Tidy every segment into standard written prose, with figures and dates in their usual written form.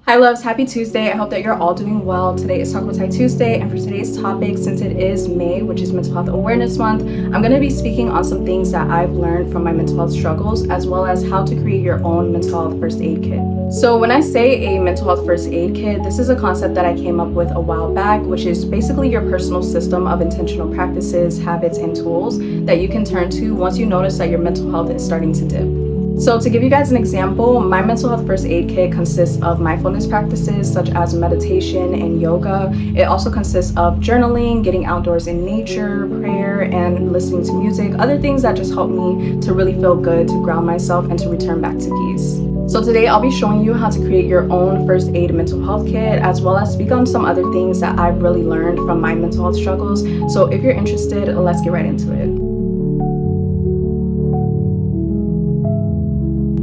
Hi loves, happy Tuesday. I hope that you're all doing well. Today is Talk with Tyy Tuesday, and for today's topic, since it is May, which is Mental Health Awareness Month, I'm going to be speaking on some things that I've learned from my mental health struggles, as well as how to create your own mental health first aid kit. So when I say a mental health first aid kit, this is a concept that I came up with a while back, which is basically your personal system of intentional practices, habits, and tools that you can turn to once you notice that your mental health is starting to dip. So to give you guys an example, my mental health first aid kit consists of mindfulness practices such as meditation and yoga. It also consists of journaling, getting outdoors in nature, prayer, and listening to music, other things that just help me to really feel good, to ground myself, and to return back to peace. So today I'll be showing you how to create your own first aid mental health kit, as well as speak on some other things that I've really learned from my mental health struggles. So if you're interested, let's get right into it.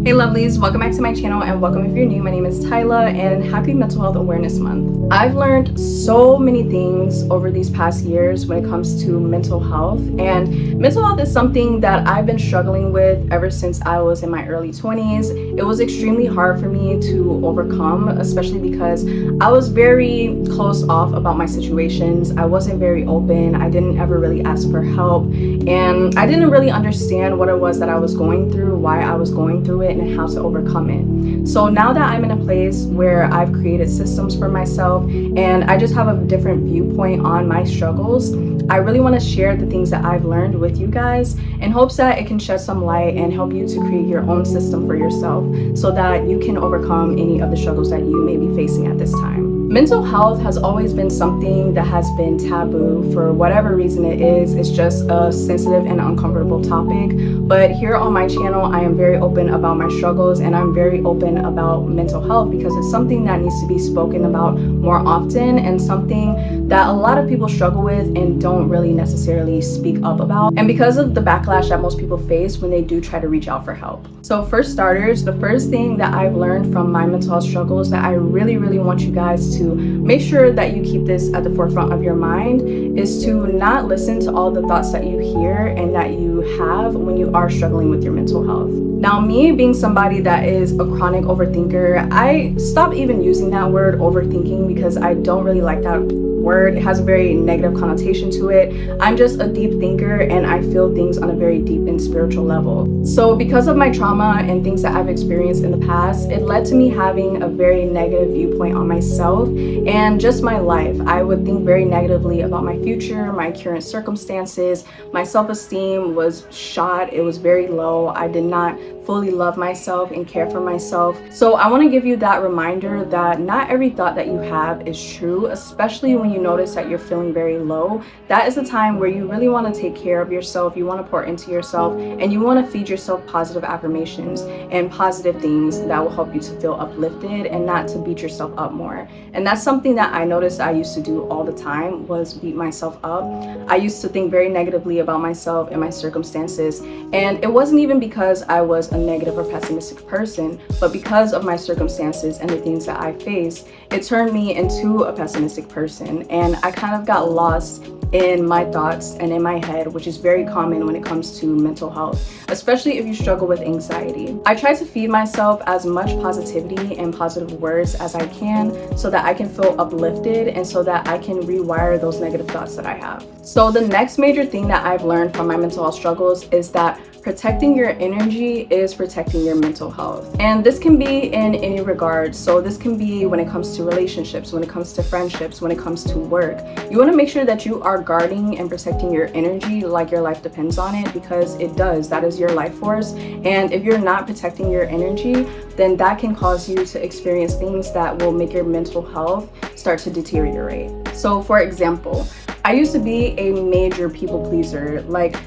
Hey lovelies, welcome back to my channel, and welcome if you're new. My name is Tyla, and happy Mental Health Awareness Month. I've learned so many things over these past years when it comes to mental health, and mental health is something that I've been struggling with ever since I was in my early 20s. It was extremely hard for me to overcome, especially because I was very closed off about my situations. I wasn't very open. I didn't ever really ask for help, and I didn't really understand what it was that I was going through, why I was going through it, and how to overcome it. So now that I'm in a place where I've created systems for myself and I just have a different viewpoint on my struggles, I really want to share the things that I've learned with you guys in hopes that it can shed some light and help you to create your own system for yourself so that you can overcome any of the struggles that you may be facing at this time. Mental health has always been something that has been taboo for whatever reason it is. It's just a sensitive and uncomfortable topic. But here on my channel, I am very open about my struggles, and I'm very open about mental health because it's something that needs to be spoken about more often, and something that a lot of people struggle with and don't really necessarily speak up about, and because of the backlash that most people face when they do try to reach out for help. So for starters, the first thing that I've learned from my mental health struggles that I really want you guys to make sure that you keep this at the forefront of your mind is to not listen to all the thoughts that you hear and that you have when you are struggling with your mental health. Now, me being somebody that is a chronic overthinker, I stopped even using that word overthinking because I don't really like that word. It has a very negative connotation to it. I'm just a deep thinker, and I feel things on a very deep and spiritual level. So because of my trauma and things that I've experienced in the past, it led to me having a very negative viewpoint on myself and just my life. I would think very negatively about my future, my current circumstances. My self-esteem was shot. It was very low. I did not fully love myself and care for myself. So I want to give you that reminder that not every thought that you have is true, especially when you notice that you're feeling very low. That is the time where you really want to take care of yourself. You want to pour into yourself, and you want to feed yourself positive affirmations and positive things that will help you to feel uplifted and not to beat yourself up more. And that's something that I noticed I used to do all the time, was beat myself up. I used to think very negatively about myself and my circumstances, and it wasn't even because I was a negative or pessimistic person, but because of my circumstances and the things that I faced, it turned me into a pessimistic person, and I kind of got lost in my thoughts and in my head, which is very common when it comes to mental health, especially if you struggle with anxiety. I try to feed myself as much positivity and positive words as I can so that I can feel uplifted and so that I can rewire those negative thoughts that I have. So the next major thing that I've learned from my mental health struggles is that protecting your energy is protecting your mental health. And this can be in any regard. So this can be when it comes to relationships, when it comes to friendships, when it comes to work. You want to make sure that you are guarding and protecting your energy like your life depends on it, because it does. That is your life force. And if you're not protecting your energy, then that can cause you to experience things that will make your mental health start to deteriorate. So for example, I used to be a major people pleaser. Like,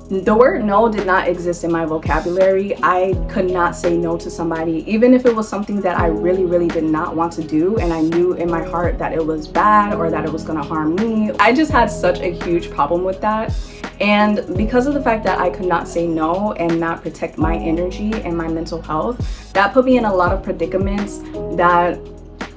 the word no did not exist in my vocabulary. I could not say no to somebody, even if it was something that I really did not want to do, and I knew in my heart that it was bad or that it was going to harm me. I just had such a huge problem with that. And because of the fact that I could not say no and not protect my energy and my mental health, that put me in a lot of predicaments that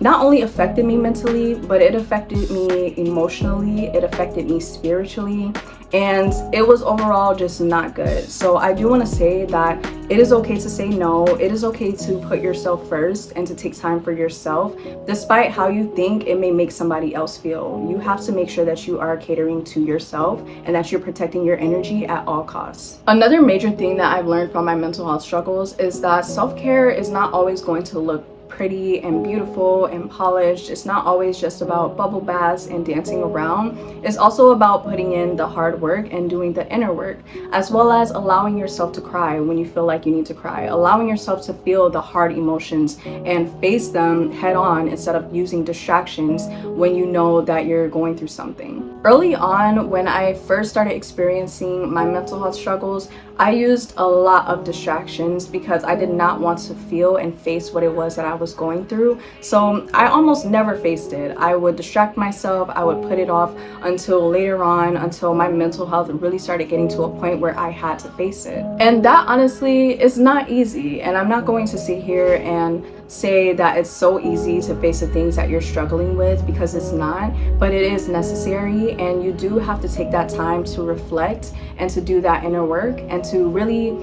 not only affected me mentally, but it affected me emotionally, it affected me spiritually, and it was overall just not good. So I do want to say that it is okay to say no. It is okay to put yourself first and to take time for yourself, despite how you think it may make somebody else feel. You have to make sure that you are catering to yourself and that you're protecting your energy at all costs. Another major thing that I've learned from my mental health struggles is that self-care is not always going to look pretty and beautiful and polished. It's not always just about bubble baths and dancing around. It's also about putting in the hard work and doing the inner work, as well as allowing yourself to cry when you feel like you need to cry, allowing yourself to feel the hard emotions and face them head on instead of using distractions when you know that you're going through something. Early on, when I first started experiencing my mental health struggles, I used a lot of distractions because I did not want to feel and face what it was that I was going through. So I almost never faced it. I would distract myself, I would put it off until later on, until my mental health really started getting to a point where I had to face it. And that honestly is not easy. And I'm not going to sit here and say that it's so easy to face the things that you're struggling with, because it's not, but it is necessary, and you do have to take that time to reflect and to do that inner work and to really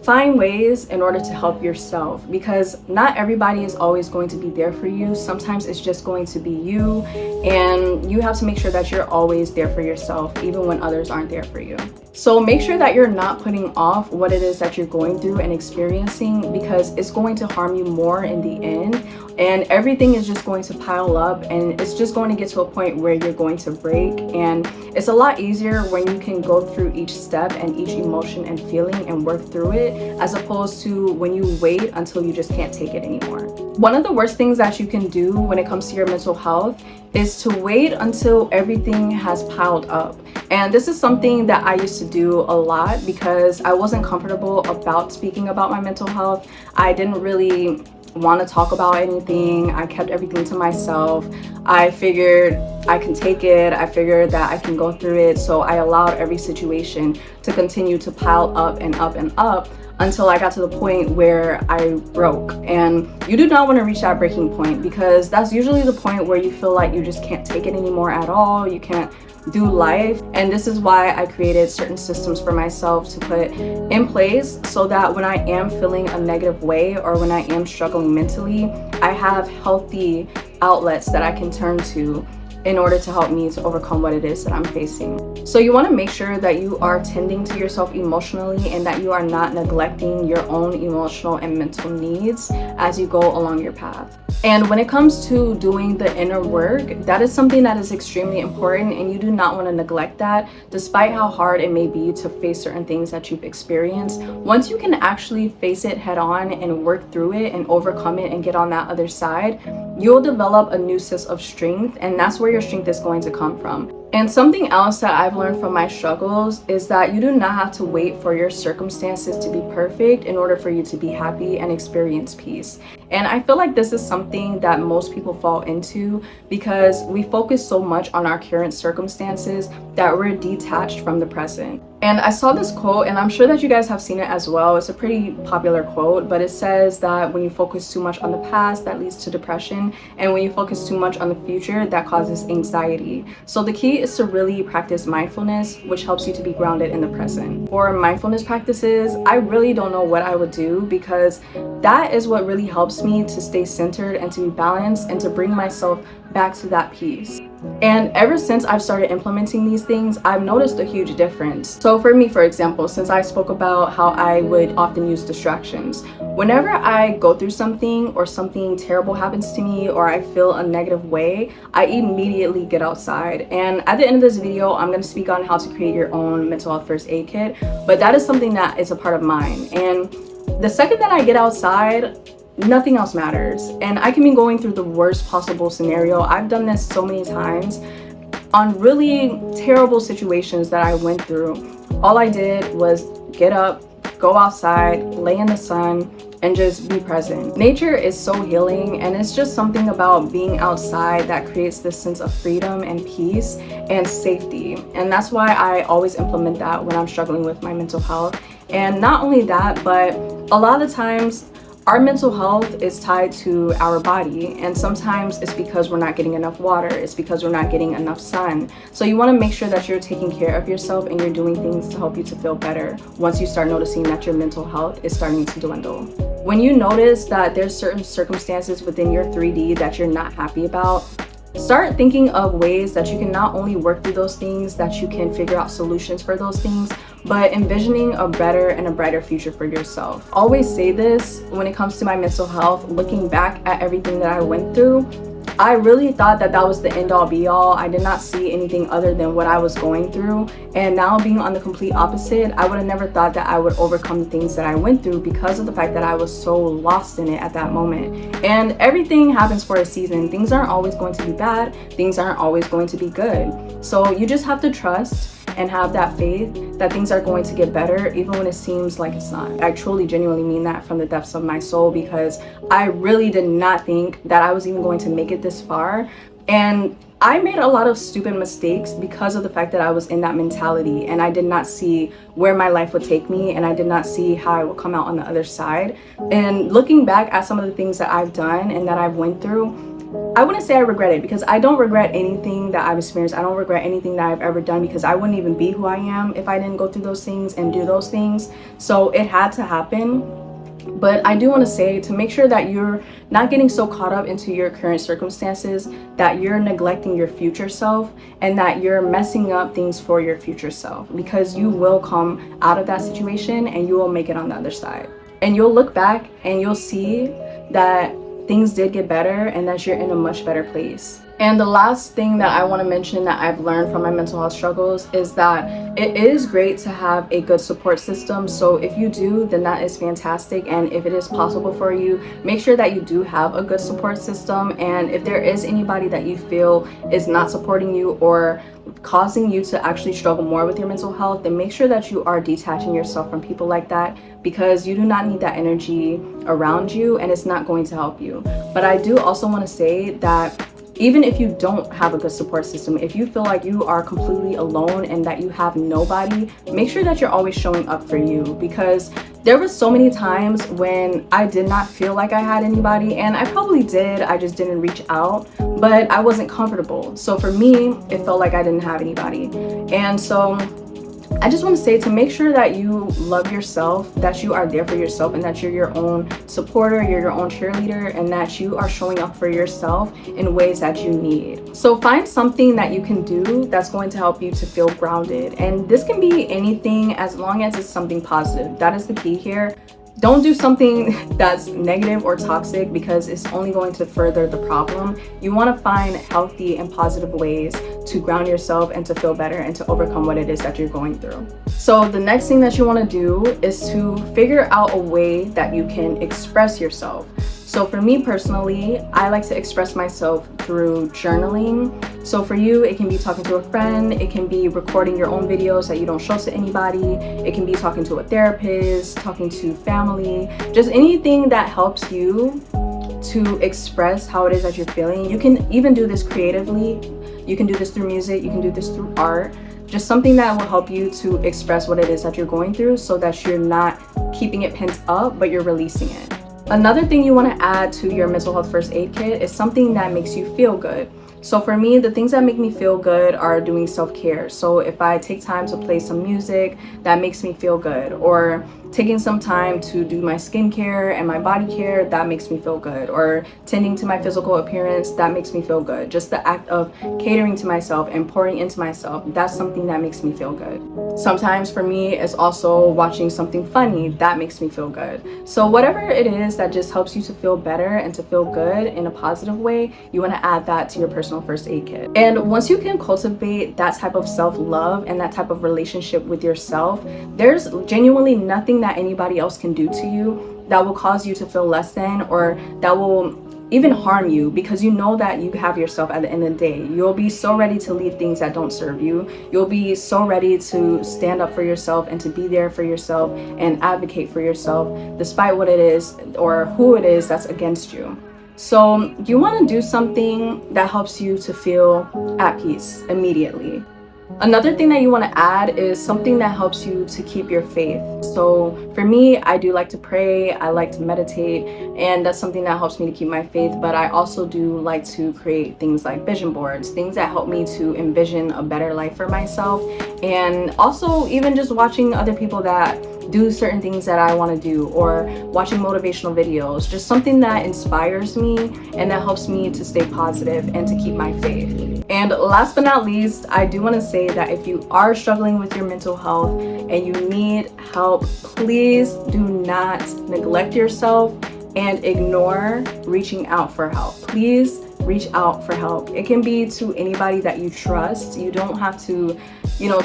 find ways in order to help yourself, because not everybody is always going to be there for you. Sometimes it's just going to be you, and you have to make sure that you're always there for yourself even when others aren't there for you. So make sure that you're not putting off what it is that you're going through and experiencing, because it's going to harm you more in the end, and everything is just going to pile up, and it's just going to get to a point where you're going to break. And it's a lot easier when you can go through each step and each emotion and feeling and work through it, as opposed to when you wait until you just can't take it anymore. One of the worst things that you can do when it comes to your mental health is to wait until everything has piled up. And this is something that I used to do a lot because I wasn't comfortable about speaking about my mental health. I didn't really want to talk about anything. I kept everything to myself. I figured I can take it. I figured that I can go through it. So I allowed every situation to continue to pile up and up and up until I got to the point where I broke. And you do not want to reach that breaking point, because that's usually the point where you feel like you just can't take it anymore at all. You can't do life. And this is why I created certain systems for myself to put in place, so that when I am feeling a negative way or when I am struggling mentally, I have healthy outlets that I can turn to in order to help me to overcome what it is that I'm facing. So you want to make sure that you are tending to yourself emotionally and that you are not neglecting your own emotional and mental needs as you go along your path. And when it comes to doing the inner work, that is something that is extremely important, and you do not want to neglect that, despite how hard it may be to face certain things that you've experienced. Once you can actually face it head on and work through it and overcome it and get on that other side, you'll develop a new sense of strength, and that's where your strength is going to come from. And something else that I've learned from my struggles is that you do not have to wait for your circumstances to be perfect in order for you to be happy and experience peace. And I feel like this is something that most people fall into, because we focus so much on our current circumstances that we're detached from the present. And I saw this quote, and I'm sure that you guys have seen it as well. It's a pretty popular quote, but it says that when you focus too much on the past, that leads to depression. And when you focus too much on the future, that causes anxiety. So the key is to really practice mindfulness, which helps you to be grounded in the present. For mindfulness practices, I really don't know what I would do, because that is what really helps me to stay centered and to be balanced and to bring myself back to that peace. And ever since I've started implementing these things, I've noticed a huge difference. So for me, for example, since I spoke about how I would often use distractions, whenever I go through something or something terrible happens to me or I feel a negative way, I immediately get outside. And at the end of this video, I'm going to speak on how to create your own mental health first aid kit, but that is something that is a part of mine. And the second that I get outside, nothing else matters. And I can be going through the worst possible scenario. I've done this so many times on really terrible situations that I went through. All I did was get up, go outside, lay in the sun, and just be present. Nature is so healing, and it's just something about being outside that creates this sense of freedom and peace and safety. And that's why I always implement that when I'm struggling with my mental health. And not only that, but a lot of the times Our mental health is tied to our body, and sometimes it's because we're not getting enough water, it's because we're not getting enough sun. So you want to make sure that you're taking care of yourself and you're doing things to help you to feel better once you start noticing that your mental health is starting to dwindle. When you notice that there's certain circumstances within your 3D that you're not happy about, start thinking of ways that you can not only work through those things, that you can figure out solutions for those things, but envisioning a better and a brighter future for yourself. Always say this when it comes to my mental health, looking back at everything that I went through, I really thought that that was the end all be all. I did not see anything other than what I was going through. And now being on the complete opposite, I would have never thought that I would overcome the things that I went through because of the fact that I was so lost in it at that moment. And everything happens for a season. Things aren't always going to be bad. Things aren't always going to be good. So you just have to trust and have that faith that things are going to get better even when it seems like it's not. I truly genuinely mean that from the depths of my soul, because I really did not think that I was even going to make it this far. And I made a lot of stupid mistakes because of the fact that I was in that mentality and I did not see where my life would take me, and I did not see how I would come out on the other side. And looking back at some of the things that I've done and that I've went through, I wouldn't say I regret it, because I don't regret anything that I've experienced. I don't regret anything that I've ever done, because I wouldn't even be who I am if I didn't go through those things and do those things. So it had to happen. But I do want to say to make sure that you're not getting so caught up into your current circumstances that you're neglecting your future self and that you're messing up things for your future self, because you will come out of that situation and you will make it on the other side. And you'll look back and you'll see that things did get better and that you're in a much better place. And the last thing that I want to mention that I've learned from my mental health struggles is that it is great to have a good support system. So if you do, then that is fantastic. And if it is possible for you, make sure that you do have a good support system. And if there is anybody that you feel is not supporting you or causing you to actually struggle more with your mental health, then make sure that you are detaching yourself from people like that, because you do not need that energy around you and it's not going to help you. But I do also want to say that even if you don't have a good support system, if you feel like you are completely alone and that you have nobody, make sure that you're always showing up for you, because there was so many times when I did not feel like I had anybody, and I probably did, I just didn't reach out, but I wasn't comfortable. So for me, it felt like I didn't have anybody. And so I just want to say to make sure that you love yourself, that you are there for yourself, and that you're your own supporter, you're your own cheerleader, and that you are showing up for yourself in ways that you need. So find something that you can do that's going to help you to feel grounded. And this can be anything as long as it's something positive. That is the key here. Don't do something that's negative or toxic, because it's only going to further the problem. You want to find healthy and positive ways to ground yourself and to feel better and to overcome what it is that you're going through. So the next thing that you want to do is to figure out a way that you can express yourself. So for me personally, I like to express myself through journaling. So for you, it can be talking to a friend, it can be recording your own videos that you don't show to anybody, it can be talking to a therapist, talking to family, just anything that helps you to express how it is that you're feeling. You can even do this creatively. You can do this through music, you can do this through art. Just something that will help you to express what it is that you're going through, so that you're not keeping it pent up, but you're releasing it. Another thing you want to add to your mental health first aid kit is something that makes you feel good. So for me, the things that make me feel good are doing self-care. So if I take time to play some music, that makes me feel good. Or taking some time to do my skincare and my body care, that makes me feel good. Or tending to my physical appearance, that makes me feel good. Just the act of catering to myself and pouring into myself, that's something that makes me feel good. Sometimes for me, it's also watching something funny, that makes me feel good. So whatever it is that just helps you to feel better and to feel good in a positive way, you want to add that to your personal first aid kit. And once you can cultivate that type of self-love and that type of relationship with yourself, there's genuinely nothing that anybody else can do to you that will cause you to feel less than, or that will even harm you, because you know that you have yourself at the end of the day. You'll be so ready to leave things that don't serve you. You'll be so ready to stand up for yourself and to be there for yourself and advocate for yourself despite what it is or who it is that's against you. So you want to do something that helps you to feel at peace immediately. Another thing that you want to add is something that helps you to keep your faith. So for me, I do like to pray, I like to meditate, and that's something that helps me to keep my faith. But I also do like to create things like vision boards, things that help me to envision a better life for myself. And also even just watching other people that do certain things that I want to do, or watching motivational videos, just something that inspires me and that helps me to stay positive and to keep my faith. And last but not least, I do want to say that if you are struggling with your mental health and you need help, please do not neglect yourself and ignore reaching out for help. Please reach out for help. It can be to anybody that you trust. You don't have to,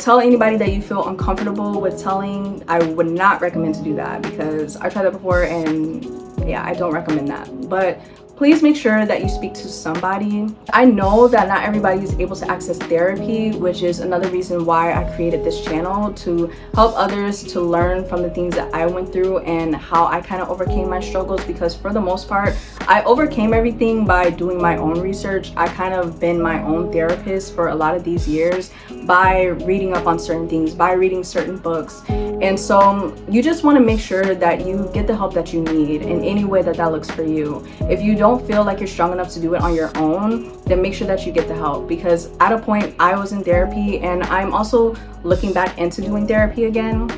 tell anybody that you feel uncomfortable with telling. I would not recommend to do that, because I tried that before, and yeah, I don't recommend that. But please make sure that you speak to somebody. I know that not everybody is able to access therapy, which is another reason why I created this channel, to help others to learn from the things that I went through and how I kind of overcame my struggles, because for the most part, I overcame everything by doing my own research. I kind of been my own therapist for a lot of these years by reading up on certain things, by reading certain books. And so you just want to make sure that you get the help that you need in any way that looks for you. If you don't feel like you're strong enough to do it on your own, then make sure that you get the help, because at a point I was in therapy, and I'm also looking back into doing therapy again.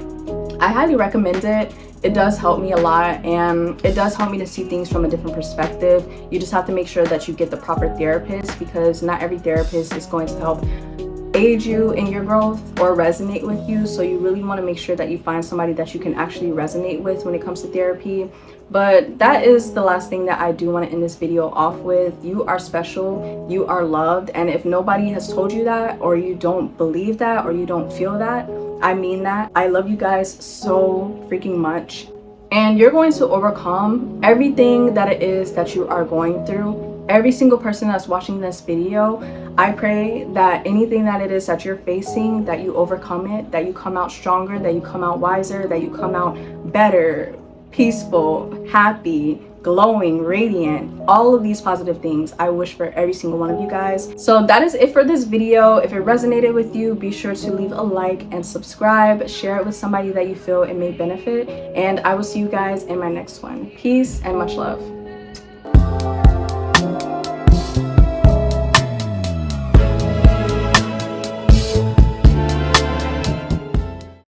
I highly recommend it. It does help me a lot, and it does help me to see things from a different perspective. You just have to make sure that you get the proper therapist, because not every therapist is going to help aid you in your growth or resonate with you. So you really want to make sure that you find somebody that you can actually resonate with when it comes to therapy. But that is the last thing that I do want to end this video off with. You are special, you are loved, and if nobody has told you that, or you don't believe that, or you don't feel that, I mean that. I love you guys so freaking much, and you're going to overcome everything that it is that you are going through. Every single person that's watching this video, I pray that anything that it is that you're facing, that you overcome it, that you come out stronger, that you come out wiser, that you come out better, peaceful, happy, glowing, radiant, all of these positive things I wish for every single one of you guys. So that is it for this video. If it resonated with you, be sure to leave a like and subscribe, share it with somebody that you feel it may benefit, and I will see you guys in my next one. Peace and much love.